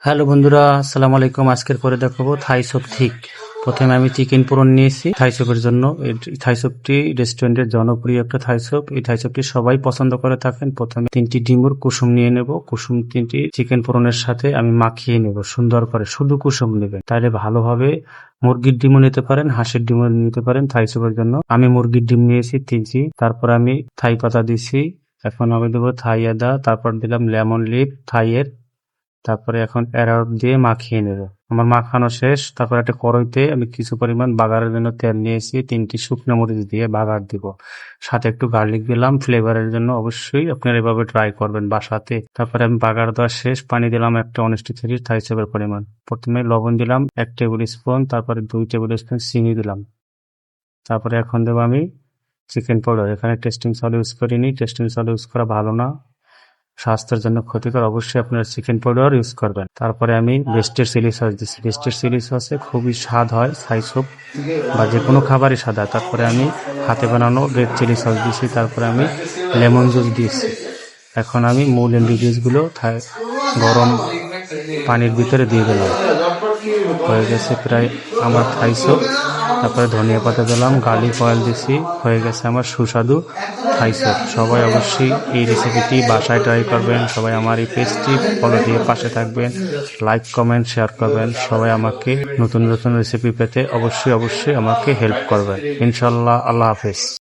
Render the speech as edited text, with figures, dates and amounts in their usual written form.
Hello বন্ধুরা, আসসালামু আলাইকুম। আজকের পরে দেখাবো থাই সুপ থিক। প্রথমে আমি চিকেন পুরন নিয়েছি থাই সুপের জন্য। এই থাই সুপটি রেস্টুরেন্টের জনপ্রিয় একটা থাই সুপ। এই থাই সুপটি সবাই পছন্দ করে থাকেন। প্রথমে 3টি ডিমুর কুসুম নিয়ে নেব। কুসুম 3টি চিকেন পুরনের সাথে আমি মাখিয়ে নেব সুন্দর করে। শুধু কুসুম নেবেন, তাহলে ভালোভাবে। মুরগির ডিমও নিতে পারেন, হাঁসের ডিমও নিতে পারেন থাই সুপের জন্য। আমি মুরগির ডিম নিয়েছি 3টি। তারপর আমি থাই পাতা দিছি। এখন আমি দেবো থাই আদা, তারপর দিলাম লেমন লিভ থাইয়ের। তারপরে এখন অ্যারারুট দিয়ে মাখিয়ে নেব। আমার মাখানো শেষ। তারপর একটা কড়াইতে আমি কিছু পরিমাণ বাগারের জন্য তেল নিয়েছি। 3টি শুকনো মরিচ দিয়ে বাগার দিব। সাথে একটু গার্লিক দিলাম ফ্লেভারের জন্য। অবশ্যই আপনারা এভাবে ট্রাই করবেন বাসাতে। তারপরে আমি বাগার দেওয়া শেষ। পানি দিলাম একটা 1:3 থাই সুপের পরিমাণ। প্রথমে লবণ দিলাম 1 টেবিল স্পুন, তারপরে 2 টেবিল স্পুন চিনি দিলাম। তারপরে এখন দেবো আমি চিকেন পাউডার। এখানে টেস্টিং সল্ট ইউজ করিনি। টেস্টিং সল্ট ইউজ করা ভালো না, স্বাস্থ্যের জন্য ক্ষতিকর। অবশ্যই আপনারা চিকেন পাউডার ইউজ করবেন। তারপরে আমি বেস্টের চিলি সস দিচ্ছি। বেস্টের চিলি সসে খুবই স্বাদ হয় থাই সুপ বা যে কোনো খাবারই স্বাদ হয়। তারপরে আমি হাতে বানানো রেড চিলি সস দিয়েছি। তারপরে আমি লেমন জুস দিয়েছি। এখন আমি মূল ইনগ্রিডিয়েন্টসগুলো গরম পানির ভিতরে দিয়ে দিলাম। হয়ে গেছে প্রায় আমার থাই সুপ। তারপরে ধনিয়া পাতা দিলাম, গার্লিক অয়েল দিছি। হয়ে গেছে আমার সুস্বাদু থাই সুপ। সবাই অবশ্যই এই রেসিপিটি বাসায় ট্রাই করবেন। সবাই আমার এই পেজটি ফলো দিয়ে পাশে থাকবেন। লাইক, কমেন্ট, শেয়ার করবেন। সবাই আমাকে নতুন নতুন রেসিপি পেতে অবশ্যই আমাকে হেল্প করবেন ইনশাল্লাহ। আল্লাহ হাফেজ।